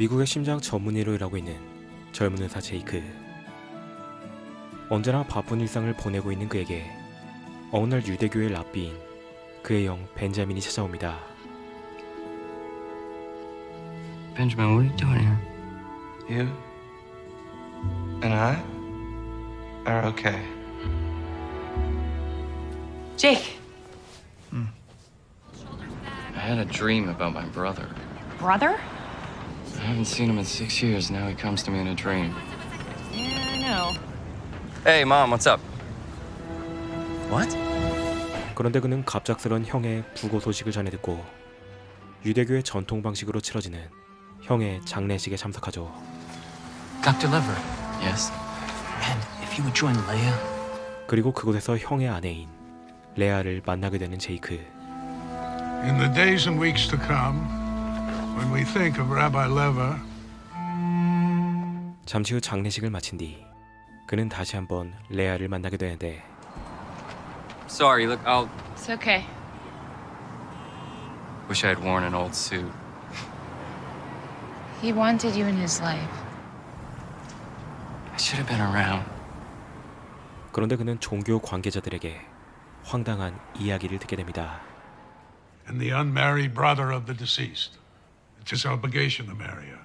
미국의 심장 전문의로 일하고 있는 젊은 의사 제이크. 언제나 바쁜 일상을 보내고 있는 그에게 어느 날 유대교의 랍비인 그의 형 벤자민이 찾아옵니다. Benjamin, what are you doing here? You and I are okay. Jake. I had a dream about my brother. Brother? I haven't seen him in 6 years. Now he comes to me in a dream. Yeah, I know. Hey, Mom, what's up? What? 그런데 그는 갑작스런 형의 부고 소식을 전해 듣고 유대교의 전통 방식으로 치러지는 형의 장례식에 참석하죠. Dr. Lever, Yes? and if you would join Leia, 그리고 그곳에서 형의 아내인 레아를 만나게 되는 제이크. In the days and weeks to come, when we think of Rabbi Lever, 잠시 후 장례식을 마친 뒤 그는 다시 한번 레아를 만나게 되는데 Sorry, look, I'll... It's okay. Wish I had worn an old suit. He wanted you in his life. I should have been around. 그런데 그는 종교 관계자들에게 황당한 이야기를 듣게 됩니다. and the unmarried brother of the deceased. It's his obligation to marry her.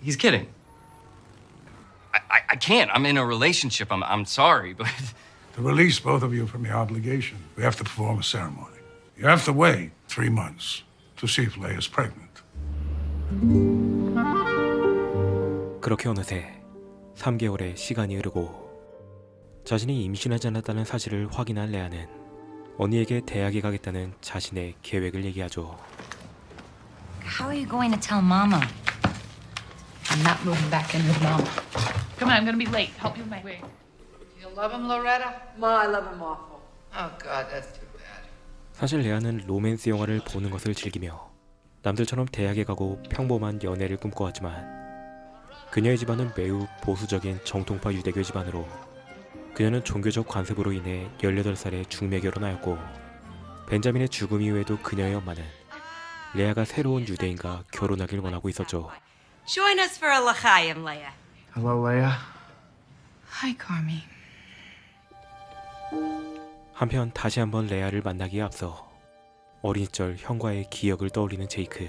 He's kidding. I can't. I'm in a relationship. I'm sorry, but... To release both of you from your obligation, we have to perform a ceremony. You have to wait 3 months to see if Leia's pregnant. 그렇게 어느새 3개월의 시간이 흐르고 자신이 임신하지 않았다는 사실을 확인한 레아는 언니에게 대학에 가겠다는 자신의 계획을 얘기하죠. How are you going to tell Mama? I'm not moving back in with Mama. Come on, I'm gonna be late. Help me with my wig. You love him, Loretta? Ma, I love him awful. Oh, God, that's too bad. 사실 레아는 로맨스 영화를 보는 것을 즐기며 남들처럼 대학에 가고 평범한 연애를 꿈꿔왔지만 그녀의 집안은 매우 보수적인 정통파 유대교 집안으로 그녀는 종교적 관습으로 인해 18살에 중매 결혼하였고 벤자민의 죽음 이후에도 그녀의 엄마는 레아가 새로운 유대인과 결혼하길 원하고 있었죠. Join us for a l'chaim, Leia. hello, Leia. Hi, Carmi. 한편 다시 한번 레아를 만나기에 앞서 어린 시절 형과의 기억을 떠올리는 제이크.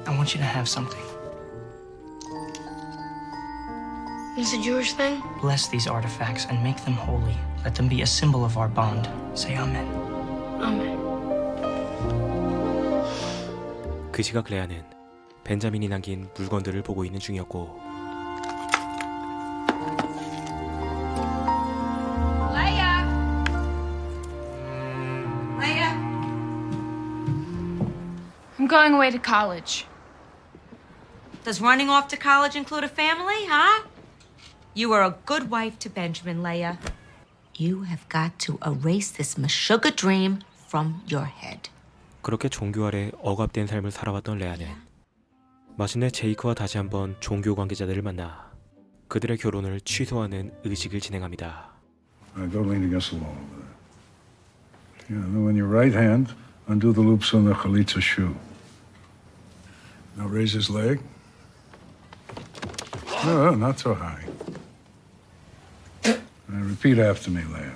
I want you to have something. Is it a Jewish thing? Bless these artifacts and make them holy. Let them be a symbol of our bond. Say amen. Amen. 그 시각 레아는 벤자민이 남긴 물건들을 보고 있는 중이었고 Leia! Leia? I'm going away to college. Does running off to college include a family, huh? You are a good wife to Benjamin, Leia. You have got to erase this Meshuggah dream from your head. 그렇게 종교 아래 억압된 삶을 살아왔던 레아는 마침내 제이크와 다시 한번 종교 관계자들을 만나 그들의 결혼을 취소하는 의식을 진행합니다. Go lean against the wall over there. Yeah, then when your right hand, undo the loops on the chalitza shoe. Now raise his leg. No, not so high. And repeat after me, Leia.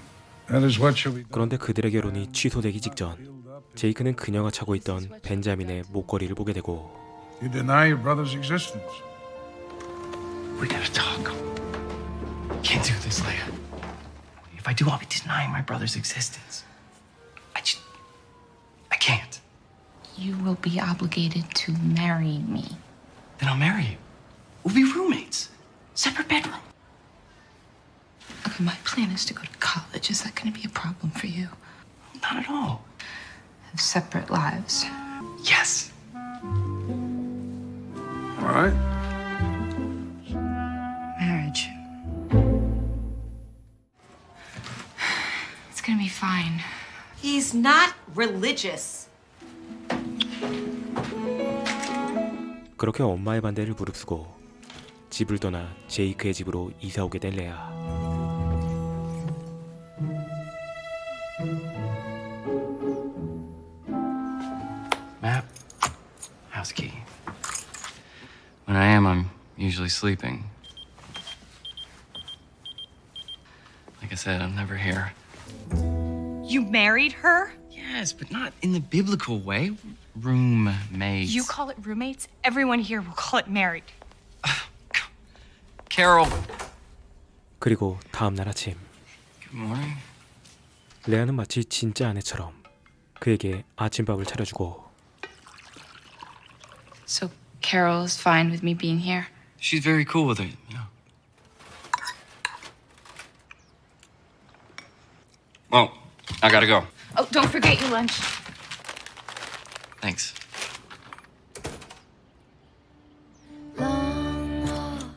That is what shall be done. 그런데 그들의 결혼이 취소되기 직전 제이크는 그녀가 차고 있던 벤자민의 목걸이를 보게 되고 You deny your brother's existence. We gotta talk. Can't do this, Leia. If I do, I'll be denying my brother's existence. I can't. You will be obligated to marry me. Then I'll marry you. We'll be roommates. Separate bedroom. Okay, my plan is to go to college. Is that going to be a problem for you? Not at all. Have separate lives. Yes. All right. Marriage. It's going to be fine. He's not religious. 그렇게 엄마의 반대를 무릅쓰고 집을 떠나 제이크의 집으로 이사 오게 된 레아. Matt, When I am, I'm usually sleeping. Like I said, I'm never here. You married her? Yes, but not in the biblical way. Roommates. You call it roommates? Everyone here will call it married. Carol. 그리고 다음 날 아침 Good morning. 레아는 마치 진짜 아내처럼 그에게 아침밥을 차려주고 So Carol is fine with me being here? She's very cool with it, you know. Well, I gotta go. Oh, don't forget your lunch. Thanks.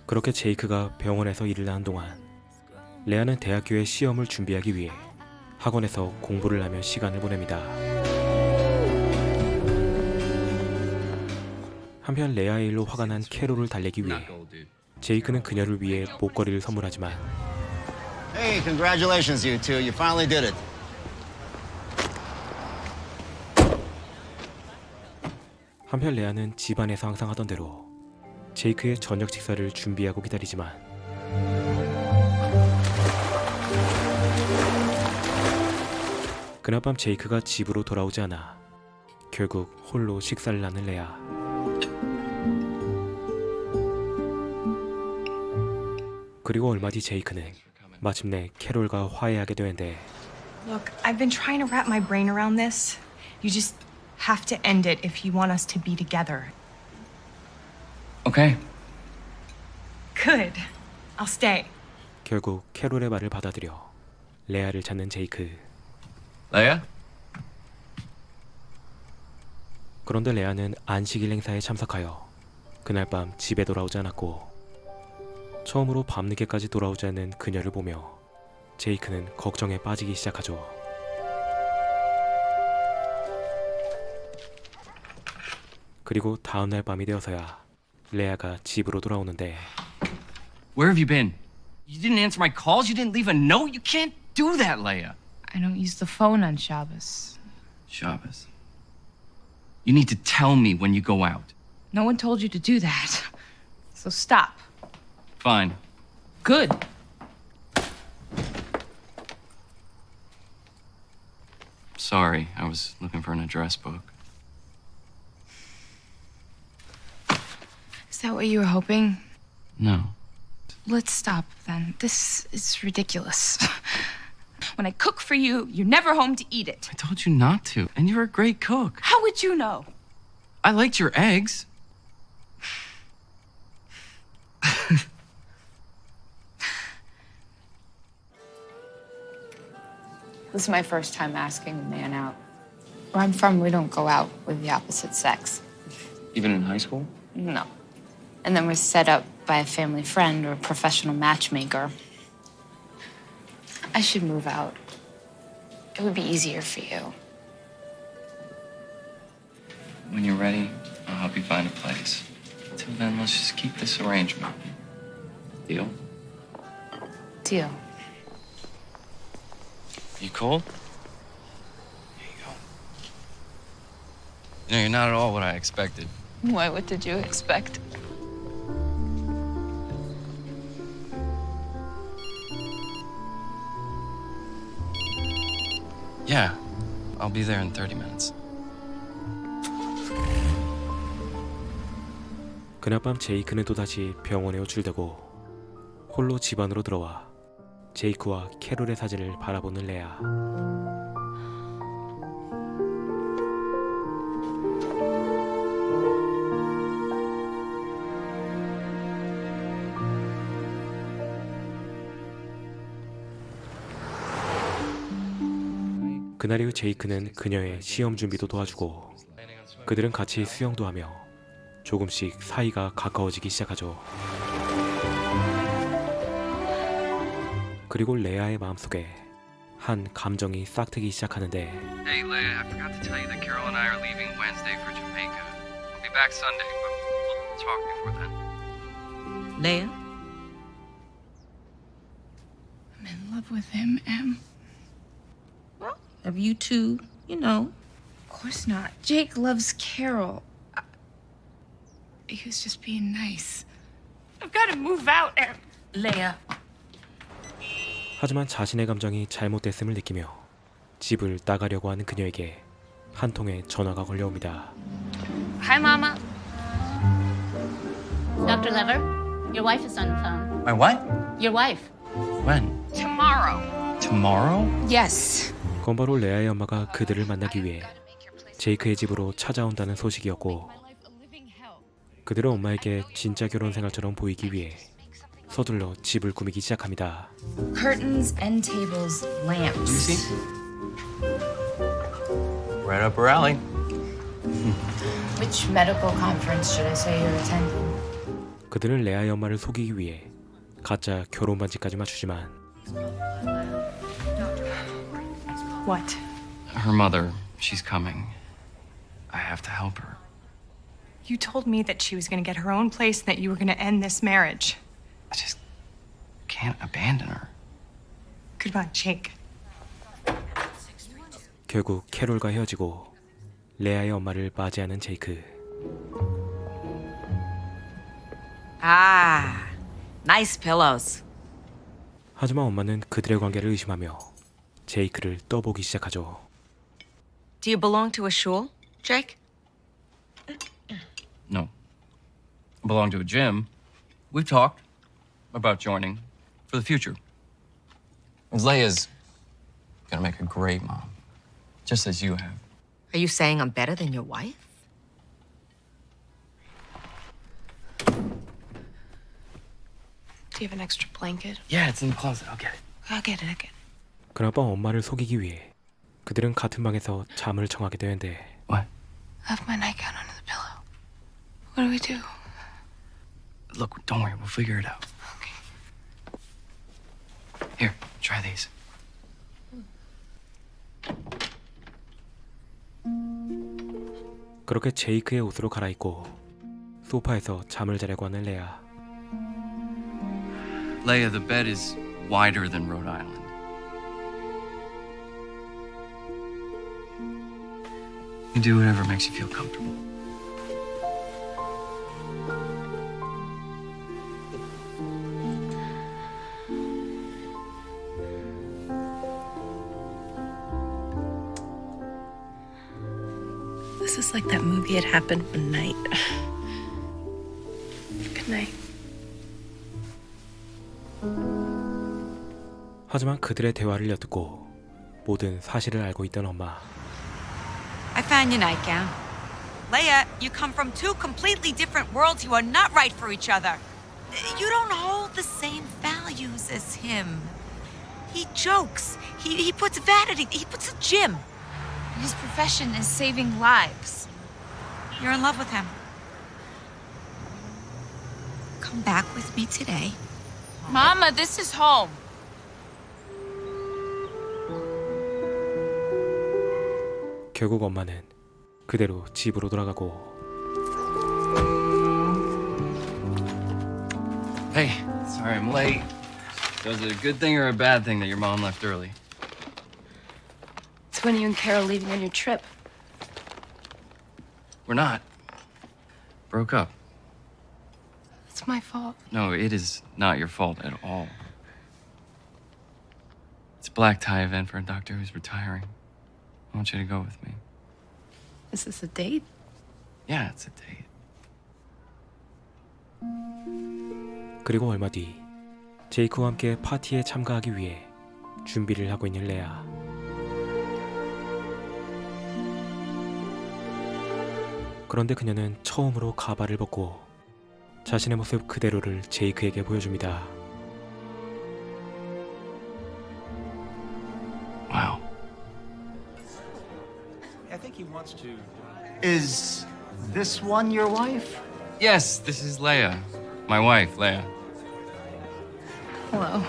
그렇게 제이크가 병원에서 일을 하는 동안 레아는 대학교의 시험을 준비하기 위해 학원에서 공부를 하며 시간을 보냅니다. 한편 레아의 일로 화가 난 캐롤을 달래기 위해 제이크는 그녀를 위해 목걸이를 선물하지만 Hey, congratulations, you two. You finally did it. 한편 레아는 집안에서 항상 하던 대로 제이크의 저녁 식사를 준비하고 기다리지만 그날 밤 제이크가 집으로 돌아오지 않아 결국 홀로 식사를 하는 레아. 그리고 얼마 뒤 제이크는 마침내 캐롤과 화해하게 되는데 Look, I've been trying to wrap my brain around this. You just have to end it if you want us to be together. Okay. Good. I'll stay. 결국 캐롤의 말을 받아들여 레아를 찾는 제이크. Leia? 그런데 레아는 안식일 행사에 참석하여 그날 밤 집에 돌아오지 않았고 처음으로 밤늦게까지 돌아오지 않는 그녀를 보며 제이크는 걱정에 빠지기 시작하죠. 그리고 다음날 밤이 되어서야 레아가 집으로 돌아오는데 Where have you been? You didn't answer my calls? You didn't leave a note? You can't do that, Leia. I don't use the phone on Shabbos. Shabbos. You need to tell me when you go out. No one told you to do that. So stop. Fine. Good. Sorry, I was looking for an address book. Is that what you were hoping? No. Let's stop then. This is ridiculous. When I cook for you, you're never home to eat it. I told you not to, and you're a great cook. How would you know? I liked your eggs. This is my first time asking a man out. Where I'm from, we don't go out with the opposite sex. Even in high school? No. And then we're set up by a family friend or a professional matchmaker. I should move out. It would be easier for you. When you're ready, I'll help you find a place. Until then, let's just keep this arrangement. Deal? Deal. You cold? Here you go. You know, you're not at all what I expected. Why, what did you expect? Yeah, I'll be there in 30 minutes. 그날 밤 제이크는 또다시 병원에 호출되고 홀로 집 안으로 들어와 제이크와 캐롤의 사진을 바라보는 레아. 그날 이후 제이크는 그녀의 시험 준비도 도와주고 그들은 같이 수영도 하며 조금씩 사이가 가까워지기 시작하죠. 그리고 레아의 마음속에 한 감정이 싹트기 시작하는데 Hey, Leia, I forgot to tell you that Carol and I are leaving Wednesday for Jamaica. We'll be back Sunday, but we'll talk before then. Leia? I'm in love with him, Em. Well, have you two, you know. Of course not. Jake loves Carol. He was just being nice. I've got to move out, Aaron. Leia. 하지만 자신의 감정이 잘못됐음을 느끼며 집을 나가려고 하는 그녀에게 한 통의 전화가 걸려옵니다. Hi, Mama. Dr. Lever, your wife is on the phone. My what? Your wife. When? Tomorrow. Tomorrow? Yes. 그건 바로 레아의 엄마가 그들을 만나기 위해 제이크의 집으로 찾아온다는 소식이었고, 그들은 엄마에게 진짜 결혼 생활처럼 보이기 위해 서둘러 집을 꾸미기 시작합니다. Curtains, end tables, lamps. Lucy? Right up her alley. Which medical conference should I say you're attending? 그들은 레아의 엄마를 속이기 위해 가짜 결혼 반지까지 맞추지만 What? Her mother, she's coming. I have to help her. You told me that she was going to get her own place and that you were going to end this marriage. I just can't abandon her. Goodbye, Jake. 결국 캐롤과 헤어지고 레아의 엄마를 맞이하는 제이크. Ah, nice pillows. 하지만 엄마는 그들의 관계를 의심하며 제이크를 떠보기 시작하죠. Do you belong to a shul, Jake? No. I belong to a gym. We've talked about joining for the future. Leia's gonna make a great mom, just as you have. Are you saying I'm better than your wife? Do you have an extra blanket? Yeah, it's in the closet. I'll get it. I'll get it, I'll get it. 그나마 엄마를 속이기 위해 그들은 같은 방에서 잠을 청하게 되는데 What? I left my nightgown under the pillow. What do we do? Look, don't worry. We'll figure it out. Here, try these. 그렇게 제이크의 옷으로 갈아입고 소파에서 잠을 자려고 하는 레아. Leia, the bed is wider than Rhode Island. You do whatever makes you feel comfortable. This is like that movie It Happened One Night. Good night. 하지만 그들의 대화를 엿듣고 모든 사실을 알고 있던 엄마. I found your nightgown. Leia, you come from two completely different worlds. You are not right for each other. You don't hold the same values as him. He jokes. He puts vanity. He puts a gym. His profession is saving lives. You're in love with him. Come back with me today. Mama, this is home. 결국 엄마는 그대로 집으로 돌아가고. Hey, sorry I'm late. Was it a good thing or a bad thing that your mom left early? It's when you and Carol leaving on your trip. We're not. Broke up. It's my fault. No, it is not your fault at all. It's a black tie event for a doctor who's retiring. I want you to go with me. Is this a date? Yeah, it's a date. 그리고 얼마 뒤 제이크와 함께 파티에 참가하기 위해 준비를 하고 있는 레아. 그런데 그녀는 처음으로 가발을 벗고 자신의 모습 그대로를 제이크에게 보여줍니다. Wow. Is this one your wife? Yes, this is Leia. My wife, Leia. Hello.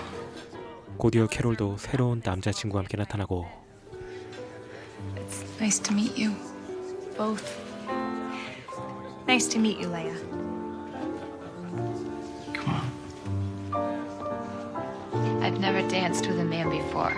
곧이어 캐롤도 새로운 남자친구와 함께 나타나고 It's nice to meet you. Both. Nice to meet you, Leia. Come on. I've never danced with a man before.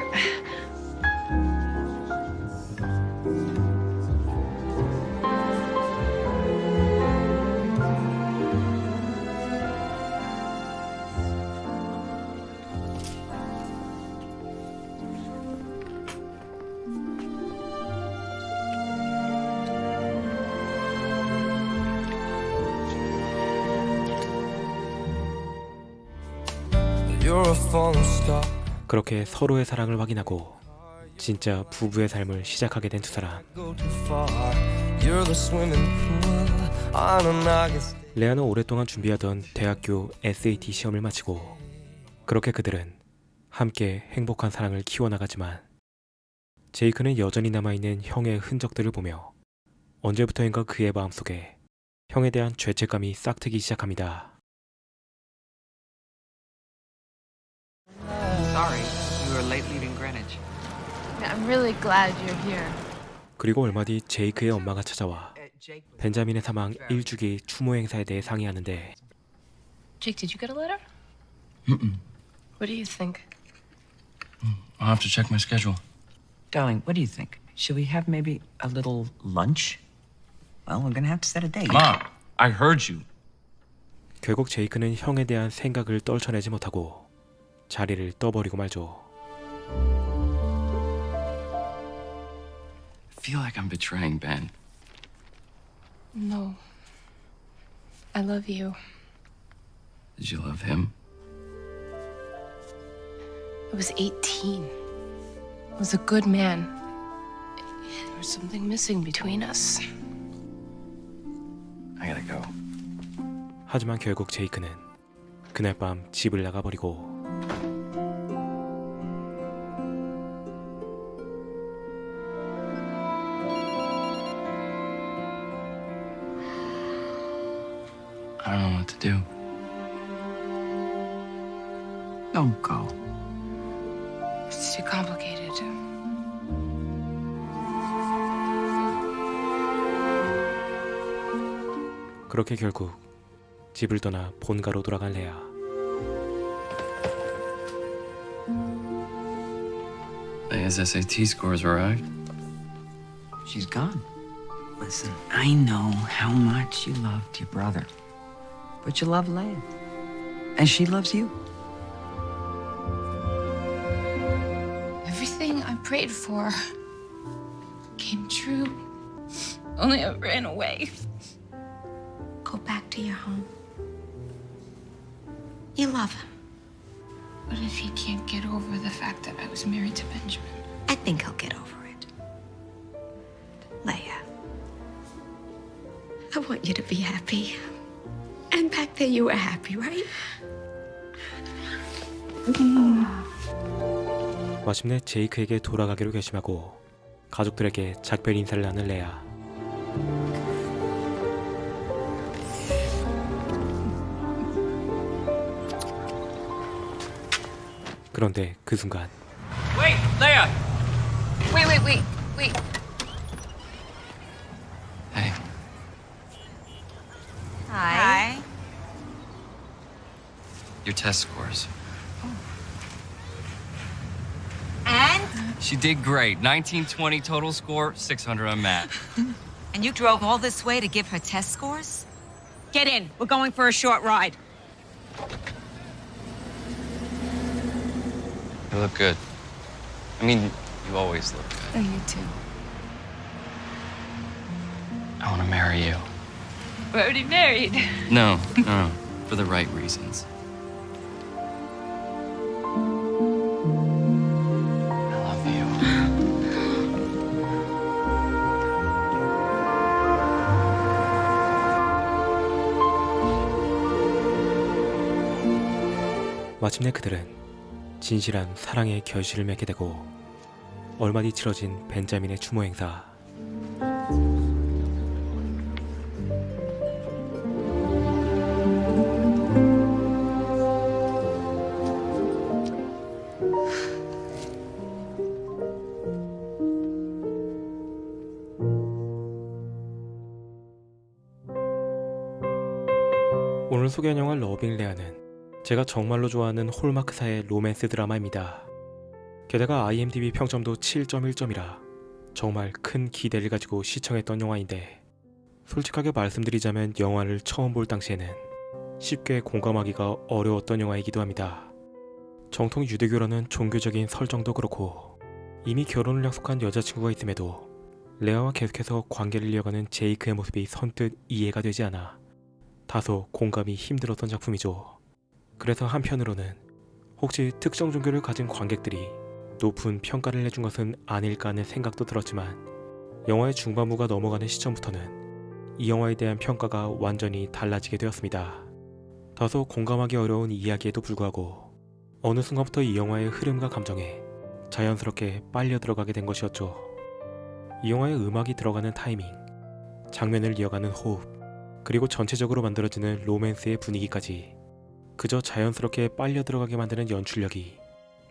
그렇게 서로의 사랑을 확인하고 진짜 부부의 삶을 시작하게 된 두 사람. 레아는 오랫동안 준비하던 대학교 SAT 시험을 마치고 그렇게 그들은 함께 행복한 사랑을 키워나가지만 제이크는 여전히 남아있는 형의 흔적들을 보며 언제부터인가 그의 마음속에 형에 대한 죄책감이 싹트기 시작합니다. Sorry, you were late leaving Greenwich. I'm really glad you're here. 그리고 얼마 뒤 제이크의 엄마가 찾아와 벤자민의 사망 1주기 추모 행사에 대해 상의하는데 Jake, did you get a letter? What do you think? I'll have to check my schedule. Darling, what do you think? Should we have maybe a little lunch? Well, we're gonna have to set a date. Mom, I heard you. 결국 제이크는 형에 대한 생각을 떨쳐내지 못하고 자리를 떠버리고 말죠. I feel like I'm betraying Ben. No. I love you. Did you love him? I was 18. I was a good man. There was something missing between us. I gotta go. 하지만 결국 제이크는 그날 밤 집을 나가버리고 I don't know what to do. Don't go. It's too complicated. 그렇게 결국 집을 떠나 본가로 돌아간 레아. Leia's SAT scores arrived. She's gone. Listen, I know how much you loved your brother, but you love Leia, and she loves you. Everything I prayed for came true. Only I ran away. Go back to your home. You love him. What if he can't get over the fact that I was married to Benjamin? I think he'll get over it. Leia, I want you to be happy. And back there you were happy, right? 마침내 제이크에게 돌아가기로 결심하고 가족들에게 작별 인사를 하는 레아. 그런데 그 순간 Wait, Leia! Wait. Hey, Hi. your test scores. And? She did great. 1920 total score, 600 on math. And you drove all this way to give her test scores? Get in. We're going for a short ride. You look good. I mean, you always look good. Oh, you too. I want to marry you. We're already married. No. For the right reasons. I love you. 마침내 그들은 진실한 사랑의 결실을 맺게 되고 얼마 뒤 치러진 벤자민의 추모 행사. 오늘 소개한 영화 러빙 레아는 제가 정말로 좋아하는 홀마크사의 로맨스 드라마입니다. 게다가 IMDb 평점도 7.1점이라 정말 큰 기대를 가지고 시청했던 영화인데 솔직하게 말씀드리자면 영화를 처음 볼 당시에는 쉽게 공감하기가 어려웠던 영화이기도 합니다. 정통 유대교라는 종교적인 설정도 그렇고 이미 결혼을 약속한 여자친구가 있음에도 레아와 계속해서 관계를 이어가는 제이크의 모습이 선뜻 이해가 되지 않아 다소 공감이 힘들었던 작품이죠. 그래서 한편으로는 혹시 특정 종교를 가진 관객들이 높은 평가를 내준 것은 아닐까 하는 생각도 들었지만 영화의 중반부가 넘어가는 시점부터는 이 영화에 대한 평가가 완전히 달라지게 되었습니다. 다소 공감하기 어려운 이야기에도 불구하고 어느 순간부터 이 영화의 흐름과 감정에 자연스럽게 빨려 들어가게 된 것이었죠. 이 영화의 음악이 들어가는 타이밍, 장면을 이어가는 호흡, 그리고 전체적으로 만들어지는 로맨스의 분위기까지 그저 자연스럽게 빨려 들어가게 만드는 연출력이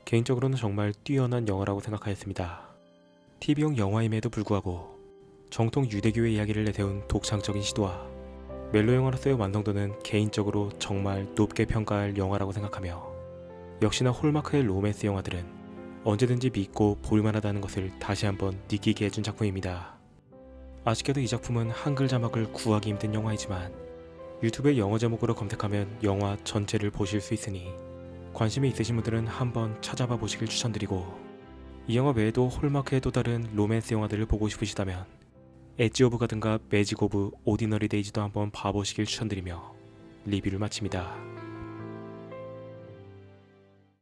개인적으로는 정말 뛰어난 영화라고 생각하였습니다. TV용 영화임에도 불구하고 정통 유대교의 이야기를 내세운 독창적인 시도와 멜로 영화로서의 완성도는 개인적으로 정말 높게 평가할 영화라고 생각하며 역시나 홀마크의 로맨스 영화들은 언제든지 믿고 볼만하다는 것을 다시 한번 느끼게 해준 작품입니다. 아쉽게도 이 작품은 한글 자막을 구하기 힘든 영화이지만 유튜브에 영어 제목으로 검색하면 영화 전체를 보실 수 있으니 관심이 있으신 분들은 한번 찾아봐 보시길 추천드리고, 이 영화 외에도 홀마크의 또 다른 로맨스 영화들을 보고 싶으시다면 엣지 오브 가든과 매직 오브 오디너리 데이즈도 한번 봐보시길 추천드리며 리뷰를 마칩니다.